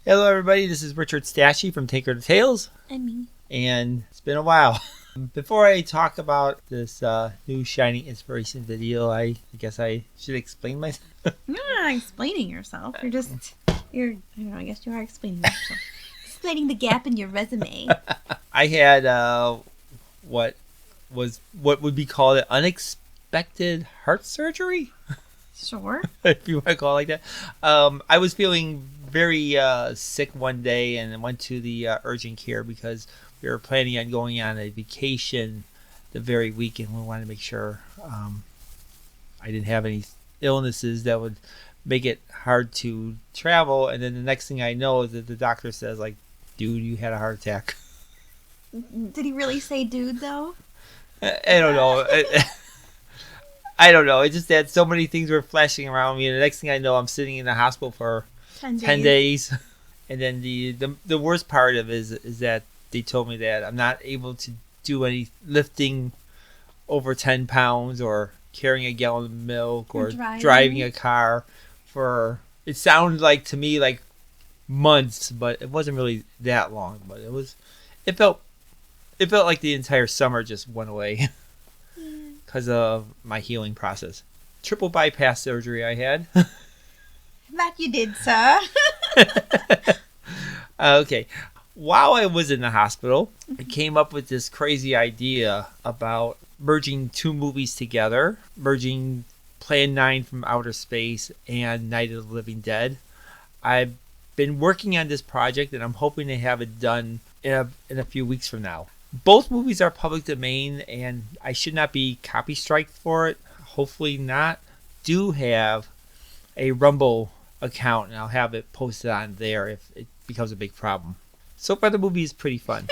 Hello everybody, this is Richard Stashy from Tinker to Tales. And me. And it's been a while. Before I talk about this new Shining Inspiration video, I guess I should explain myself. You're not explaining yourself. I guess you are explaining yourself. Explaining the gap in your resume. I had what would be called an unexpected heart surgery? Sure. If you want to call it like that. I was feeling very sick one day and went to the urgent care because we were planning on going on a vacation the very weekend. We wanted to make sure I didn't have any illnesses that would make it hard to travel. And then the next thing I know is that the doctor says, like, dude, you had a heart attack. Did he really say dude, though? I don't know. I don't know. It's just that so many things were flashing around me, and the next thing I know, I'm sitting in the hospital for 10 days. And then the worst part of it is that they told me that I'm not able to do any lifting over 10 pounds or carrying a gallon of milk or driving a car for, it sounded like to me like months, but it wasn't really that long. But it felt like the entire summer just went away because of my healing process. Triple bypass surgery I had. That you did, sir. Okay. While I was in the hospital, I came up with this crazy idea about merging two movies together, merging Plan 9 from Outer Space and Night of the Living Dead. I've been working on this project, and I'm hoping to have it done in a few weeks from now. Both movies are public domain, and I should not be copy striked for it. Hopefully not. Do have a Rumble account, and I'll have it posted on there if it becomes a big problem. So far, the movie is pretty fun.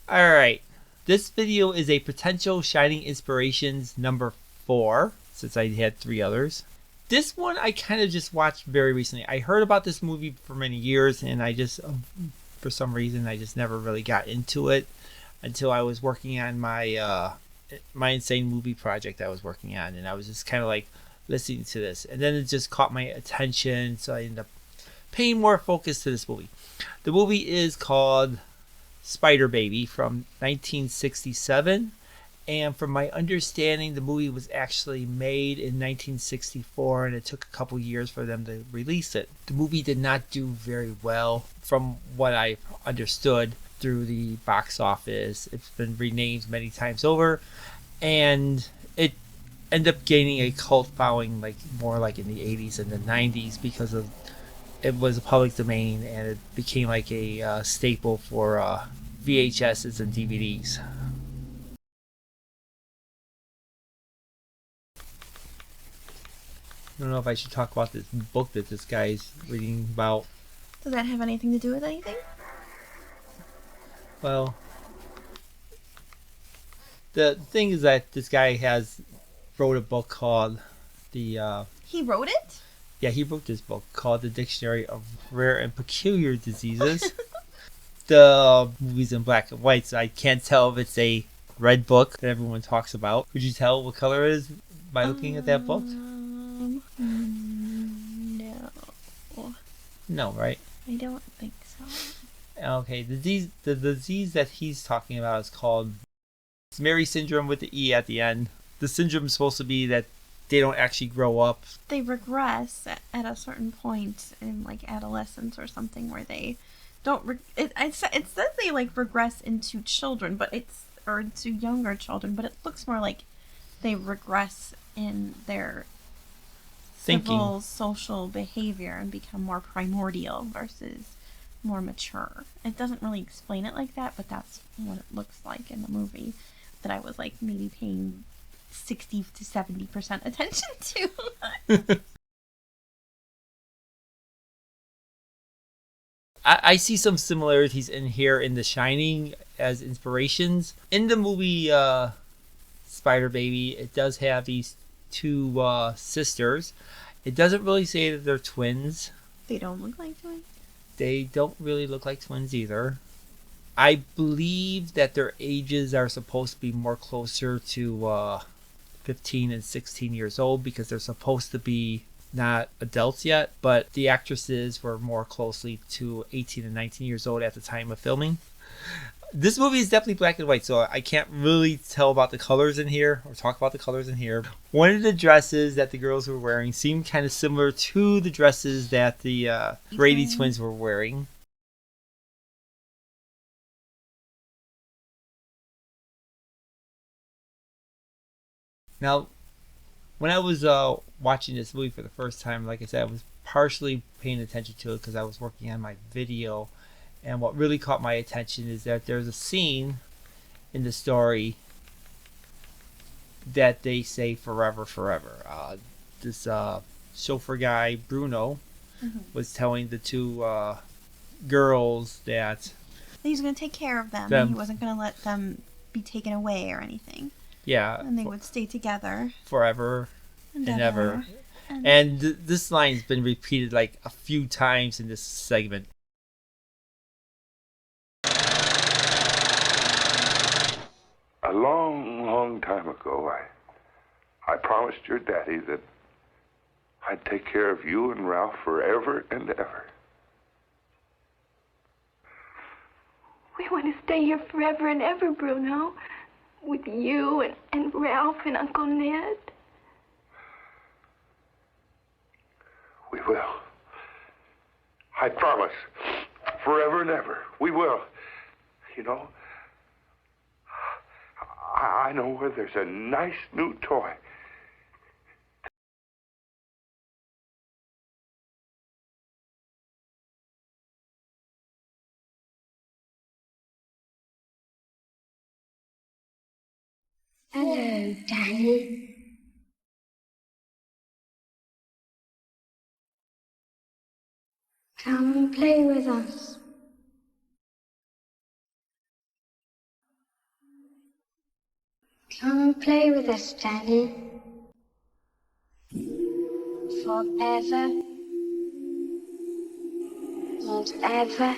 Alright, this video is a potential Shining Inspirations number 4, since I had 3 others. This one I kind of just watched very recently. I heard about this movie for many years, and I just, for some reason, I just never really got into it until I was working on my insane movie project I was working on, and I was just kind of like listening to this, and then it just caught my attention, so I ended up paying more focus to this movie. The movie is called Spider Baby from 1967, and from my understanding, the movie was actually made in 1964, and it took a couple years for them to release it. The movie did not do very well from what I understood through the box office. It's been renamed many times over, and it ended up gaining a cult following more like in the 80s and the 90s because of it was a public domain, and it became like a staple for VHSs and DVDs. I don't know if I should talk about this book that this guy is reading about. Does that have anything to do with anything? Well, the thing is that this guy wrote a book called the... He wrote it? Yeah, he wrote this book called The Dictionary of Rare and Peculiar Diseases. The movie's in black and white, so I can't tell if it's a red book that everyone talks about. Could you tell what color it is by looking at that book? No. No, right? I don't think so. Okay, the disease that he's talking about is called Mary syndrome with the E at the end. The syndrome is supposed to be that they don't actually grow up. They regress at a certain point in adolescence or something where they don't. It says they regress into children, or into younger children, but it looks more like they regress in their civil social behavior and become more primordial versus more mature. It doesn't really explain it like that, but that's what it looks like in the movie that I was like maybe paying 60 to 70% attention to. I see some similarities in here in The Shining as inspirations. In the movie Spider Baby, it does have these two sisters. It doesn't really say that they're twins. They don't look like twins. They don't really look like twins either. I believe that their ages are supposed to be more closer to 15 and 16 years old because they're supposed to be not adults yet, but the actresses were more closely to 18 and 19 years old at the time of filming. This movie is definitely black and white, so I can't really tell about the colors in here or talk about the colors in here. One of the dresses that the girls were wearing seemed kind of similar to the dresses that the Brady twins were wearing. Now, when I was watching this movie for the first time, like I said, I was partially paying attention to it because I was working on my video. And what really caught my attention is that there's a scene in the story that they say forever, forever. This chauffeur guy, Bruno, was telling the two girls that he was going to take care of them and he wasn't going to let them be taken away or anything. Yeah. And they would stay together. Forever and ever. And this line's been repeated like a few times in this segment. A long, long time ago, I promised your daddy that I'd take care of you and Ralph forever and ever. We want to stay here forever and ever, Bruno. With you and Ralph and Uncle Ned. We will. I promise. Forever and ever. We will. You know, I know where there's a nice new toy. Hello, Daddy. Come and play with us. Come and play with us, Daddy. Forever and ever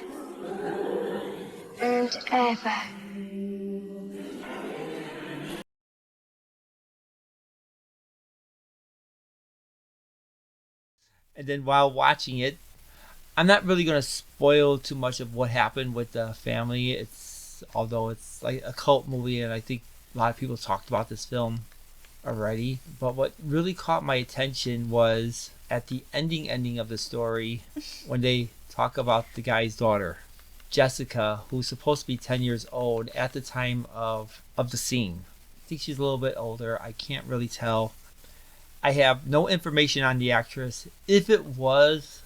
and ever. And then while watching it, I'm not really going to spoil too much of what happened with the family. Although it's like a cult movie, and I think a lot of people talked about this film already. But what really caught my attention was at the ending of the story when they talk about the guy's daughter, Jessica, who's supposed to be 10 years old at the time of the scene. I think she's a little bit older. I can't really tell. I have no information on the actress. If it was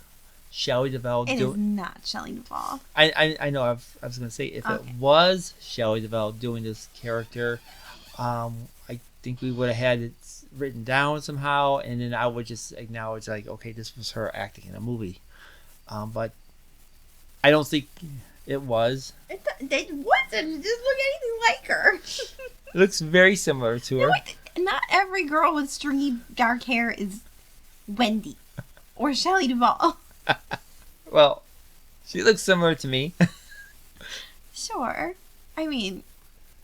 Shelley Duvall, it is not Shelley Duvall. I know. I was gonna say if it was Shelley Duvall doing this character, I think we would have had it written down somehow, and then I would just acknowledge like, okay, this was her acting in a movie. But I don't think it was. It wasn't. It doesn't look anything like her. It looks very similar to her. Not every girl with stringy dark hair is Wendy or Shelley Duvall. Well, she looks similar to me. Sure. I mean,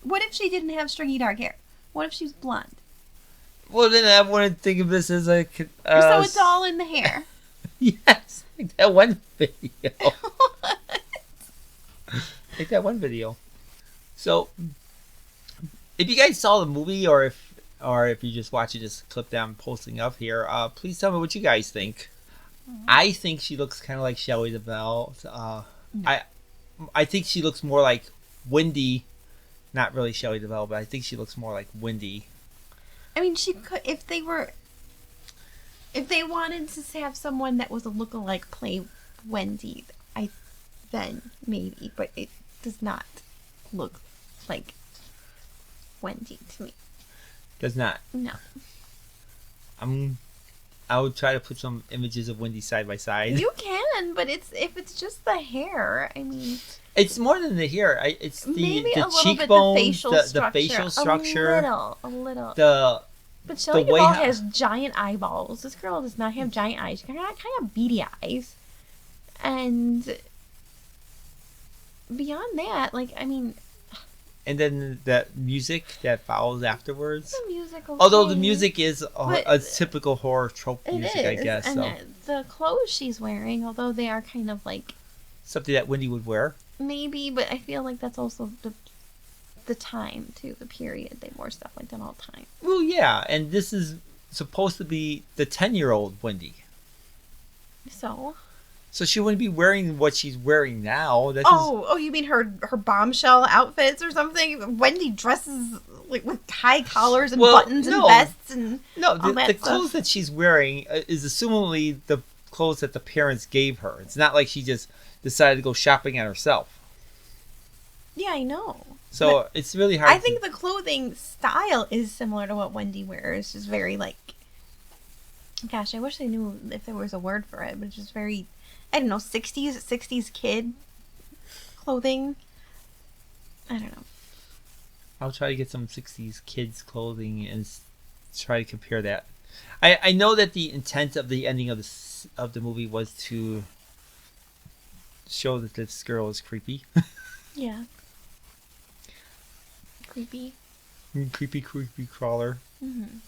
what if she didn't have stringy dark hair? What if she was blonde? Well, then I wouldn't think of this as a... so it's all in the hair. Yes, like that one video. Like that one video. So, if you guys saw the movie, or if you just watching this clip that I'm posting up here, please tell me what you guys think. I think she looks kind of like Shelley Duvall. No. I think she looks more like Wendy. Not really Shelley Duvall, but I think she looks more like Wendy. I mean, she could if they wanted to have someone that was a lookalike play Wendy. then, maybe, but it does not look like Wendy to me. Does not. No. I would try to put some images of Wendy side by side. You can, but if it's just the hair, I mean... It's more than the hair. It's the maybe a little cheekbones, bit the facial structure. the facial structure. A little. But Shelley way Duvall how- has giant eyeballs. This girl does not have giant eyes. She's got kind of beady eyes. And beyond that, like, I mean... And then that music that follows afterwards. The music, okay. Although the music is But a typical horror trope it music, I is, guess. and So the clothes she's wearing, although they are kind of like... something that Wendy would wear. Maybe, but I feel like that's also the time, too, the period. They wore stuff like that all the time. Well, yeah, and this is supposed to be the 10-year-old Wendy. So she wouldn't be wearing what she's wearing now. That's Oh, you mean her bombshell outfits or something? Wendy dresses like with high collars and buttons and vests and no, all that the stuff. clothes that she's wearing is assumably the clothes that the parents gave her. It's not like she just decided to go shopping at herself. Yeah, I know. So it's really hard. I think the clothing style is similar to what Wendy wears. Just very like, gosh, I wish I knew if there was a word for it, but it's just very, I don't know, 60s kid clothing. I don't know. I'll try to get some 60s kids clothing and try to compare that. I know that the intent of the ending of the movie was to show that this girl is creepy. Yeah. Creepy. Creepy crawler. Mm-hmm.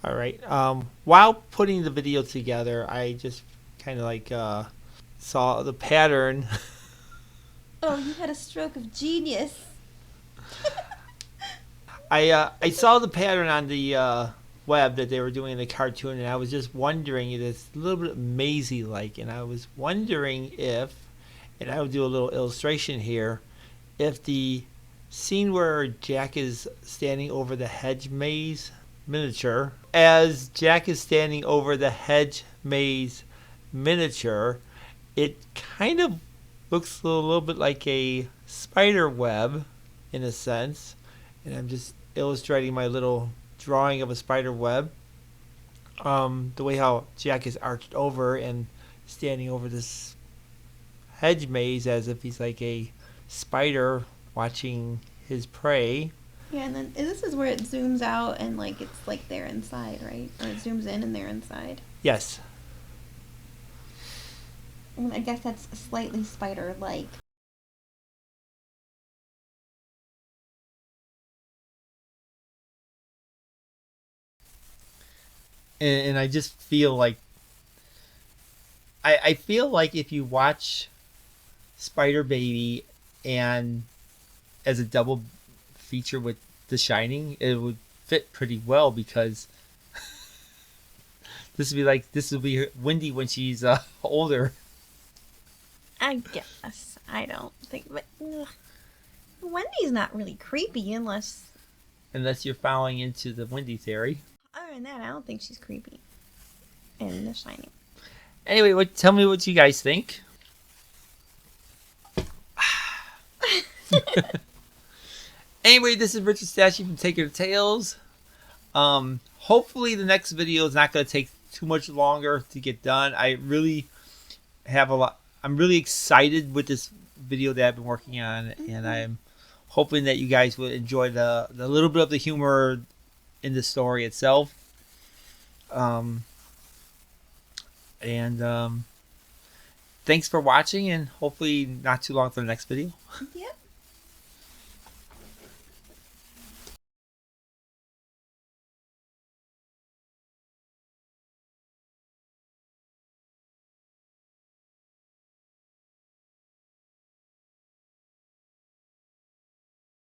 All right. While putting the video together, I just kind of like saw the pattern. Oh, you had a stroke of genius. I saw the pattern on the web that they were doing in the cartoon, and I was just wondering, it's a little bit Maisie-like, and I was wondering if, and I would do a little illustration here, if the scene where Jack is standing over the hedge maze miniature, as Jack is standing over the hedge maze miniature, it kind of looks a little bit like a spider web in a sense, and I'm just illustrating my little drawing of a spider web. The way how Jack is arched over and standing over this hedge maze as if he's like a spider watching his prey. Yeah, and then this is where it zooms out and like it's like they're inside, right? Or it zooms in and they're inside. Yes. And I guess that's slightly spider-like. And I just feel like I feel like if you watch Spider Baby and as a double feature with The Shining, it would fit pretty well because this would be Wendy when she's older. I guess. I don't think, but Wendy's not really creepy unless You're falling into the Wendy theory. other than that, I don't think she's creepy in The Shining. Anyway, tell me what you guys think. Anyway, this is Richard Stashie from Taker to Tales. Hopefully the next video is not going to take too much longer to get done. I really have I'm really excited with this video that I've been working on, and I'm hoping that you guys will enjoy the little bit of the humor in the story itself. Thanks for watching, and hopefully not too long for the next video. Yeah.